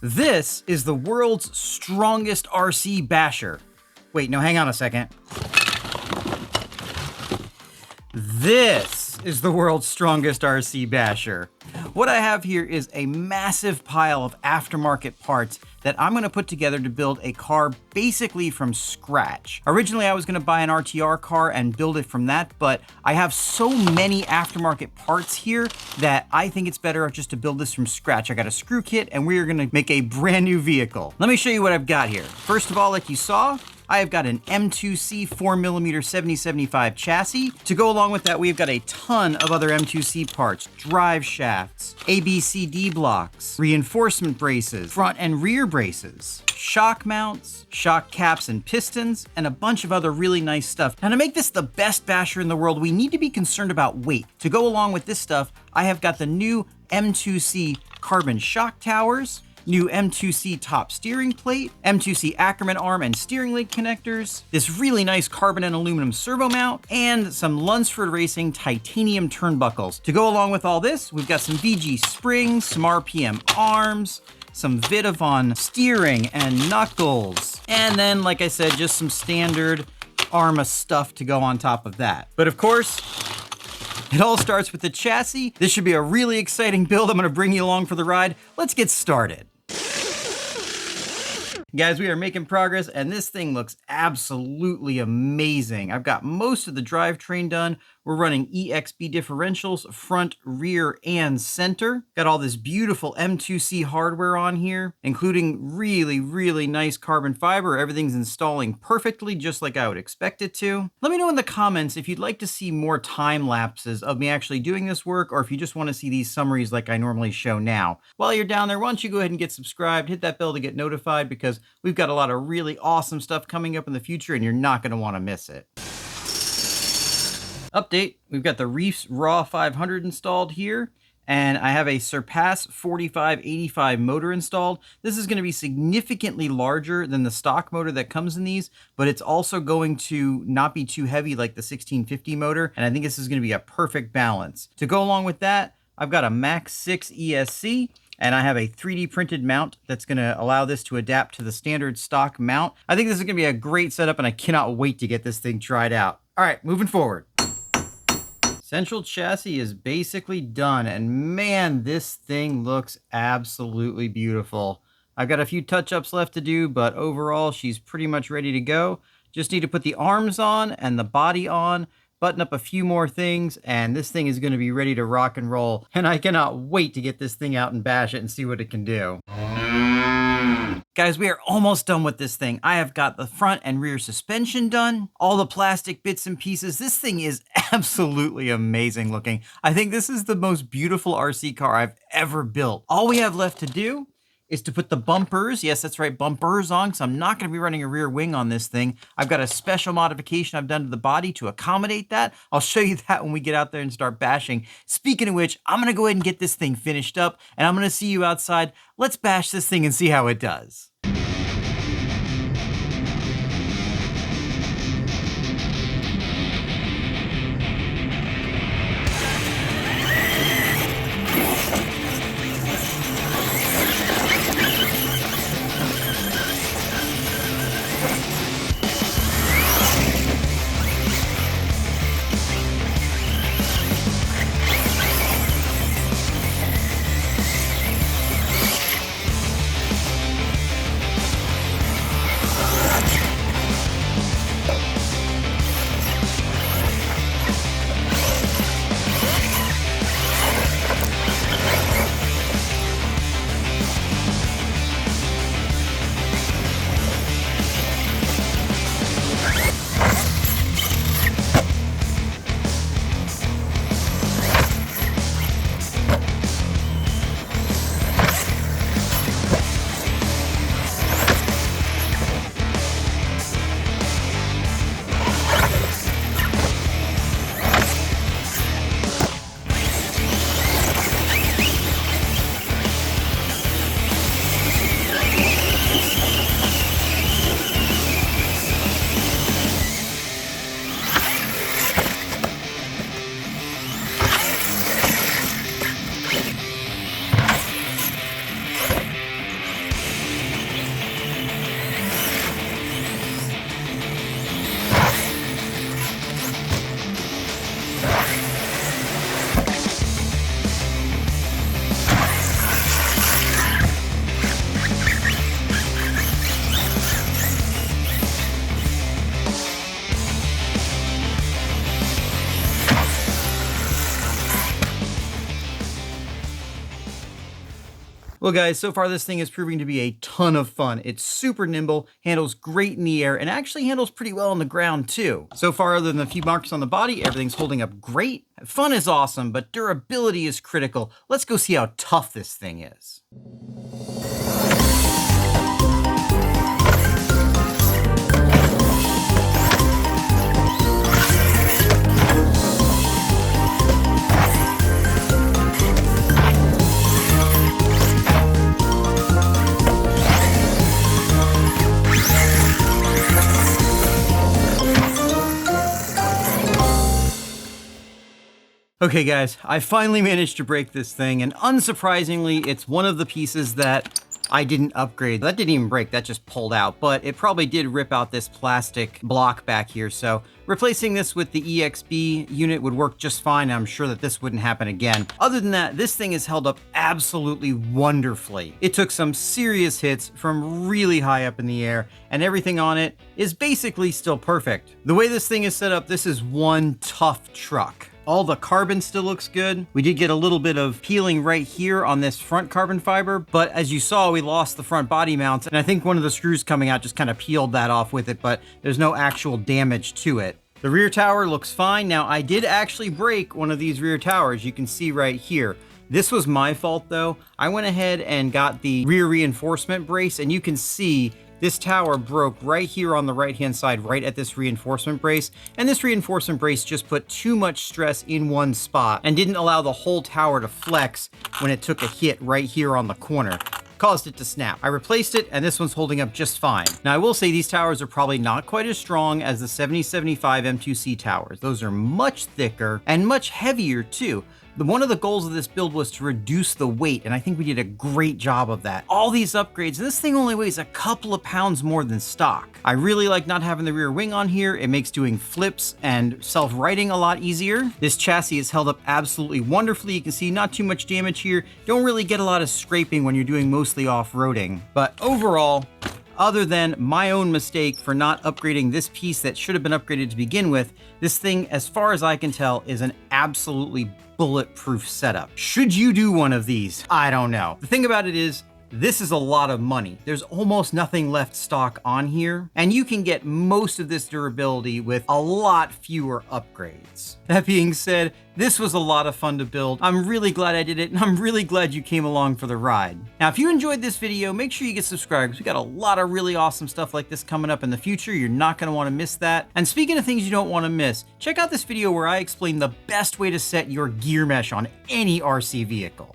This is the world's strongest RC basher. Wait, no, hang on a second. This is the world's strongest RC basher. What I have here is a massive pile of aftermarket parts that I'm gonna put together to build a car basically from scratch. Originally, I was gonna buy an RTR car and build it from that, but I have so many aftermarket parts here that I think it's better just to build this from scratch. I got a screw kit and we are gonna make a brand new vehicle. Let me show you what I've got here. First of all, like you saw, I have got an M2C 4mm 7075 chassis. To go along with that, we've got a ton of other M2C parts, drive shafts, ABCD blocks, reinforcement braces, front and rear braces, shock mounts, shock caps and pistons, and a bunch of other really nice stuff. Now to make this the best basher in the world, we need to be concerned about weight. To go along with this stuff, I have got the new M2C carbon shock towers, new M2C top steering plate, M2C Ackerman arm and steering link connectors, this really nice carbon and aluminum servo mount, and some Lunsford Racing titanium turnbuckles. To go along with all this, we've got some VG springs, some RPM arms, some Vitavon steering and knuckles, and then, like I said, just some standard Arrma stuff to go on top of that. But of course, it all starts with the chassis. This should be a really exciting build. I'm gonna bring you along for the ride. Let's get started. Guys, we are making progress and this thing looks absolutely amazing. I've got most of the drivetrain done. We're running EXB differentials, front, rear, and center. Got all this beautiful M2C hardware on here, including really, really nice carbon fiber. Everything's installing perfectly, just like I would expect it to. Let me know in the comments if you'd like to see more time lapses of me actually doing this work, or if you just want to see these summaries like I normally show now. While you're down there, why don't you go ahead and get subscribed, hit that bell to get notified, because we've got a lot of really awesome stuff coming up in the future and you're not going to want to miss it. Update, we've got the Reefs Raw 500 installed here, and I have a Surpass 4585 motor installed. This is going to be significantly larger than the stock motor that comes in these, but it's also going to not be too heavy like the 1650 motor, and I think this is going to be a perfect balance. To go along with that, I've got a Max 6 ESC, and I have a 3D printed mount that's going to allow this to adapt to the standard stock mount. I think this is going to be a great setup, and I cannot wait to get this thing tried out. All right, moving forward. Central chassis is basically done, and man, this thing looks absolutely beautiful. I've got a few touch-ups left to do, but overall, she's pretty much ready to go. Just need to put the arms on and the body on, button up a few more things, and this thing is going to be ready to rock and roll. And I cannot wait to get this thing out and bash it and see what it can do. Guys, we are almost done with this thing. I have got the front and rear suspension done, all the plastic bits and pieces. This thing is absolutely amazing looking. I think this is the most beautiful RC car I've ever built. All we have left to do is to put the bumpers, yes, that's right, bumpers on, because I'm not going to be running a rear wing on this thing. I've got a special modification I've done to the body to accommodate that. I'll show you that when we get out there and start bashing. Speaking of which, I'm going to go ahead and get this thing finished up, and I'm going to see you outside. Let's bash this thing and see how it does. Well guys, so far this thing is proving to be a ton of fun. It's super nimble, handles great in the air, and actually handles pretty well on the ground too. So far, other than a few marks on the body, everything's holding up great. Fun is awesome, but durability is critical. Let's go see how tough this thing is. Okay guys, I finally managed to break this thing, and unsurprisingly, it's one of the pieces that I didn't upgrade. That didn't even break, that just pulled out, but it probably did rip out this plastic block back here, so replacing this with the EXB unit would work just fine. I'm sure that this wouldn't happen again. Other than that, this thing has held up absolutely wonderfully. It took some serious hits from really high up in the air, and everything on it is basically still perfect. The way this thing is set up, this is one tough truck. All the carbon still looks good. We did get a little bit of peeling right here on this front carbon fiber, but as you saw, we lost the front body mounts, and I think one of the screws coming out just kind of peeled that off with it, but there's no actual damage to it. The rear tower looks fine. Now, I did actually break one of these rear towers. You can see right here. This was my fault though. I went ahead and got the rear reinforcement brace, and you can see this tower broke right here on the right-hand side, right at this reinforcement brace, and this reinforcement brace just put too much stress in one spot and didn't allow the whole tower to flex when it took a hit right here on the corner. Caused it to snap. I replaced it, and this one's holding up just fine. Now, I will say these towers are probably not quite as strong as the 7075 M2C towers. Those are much thicker and much heavier too. One of the goals of this build was to reduce the weight, and I think we did a great job of that. All these upgrades, this thing only weighs a couple of pounds more than stock. I really like not having the rear wing on here. It makes doing flips and self-righting a lot easier. This chassis is held up absolutely wonderfully. You can see not too much damage here. Don't really get a lot of scraping when you're doing mostly off-roading. But overall, other than my own mistake for not upgrading this piece that should have been upgraded to begin with, this thing, as far as I can tell, is an absolutely bulletproof setup. Should you do one of these? I don't know. The thing about it is, this is a lot of money. There's almost nothing left stock on here, and you can get most of this durability with a lot fewer upgrades. That being said, this was a lot of fun to build. I'm really glad I did it, and I'm really glad you came along for the ride. Now, if you enjoyed this video, make sure you get subscribed, because we got a lot of really awesome stuff like this coming up in the future. You're not gonna wanna miss that. And speaking of things you don't wanna miss, check out this video where I explain the best way to set your gear mesh on any RC vehicle.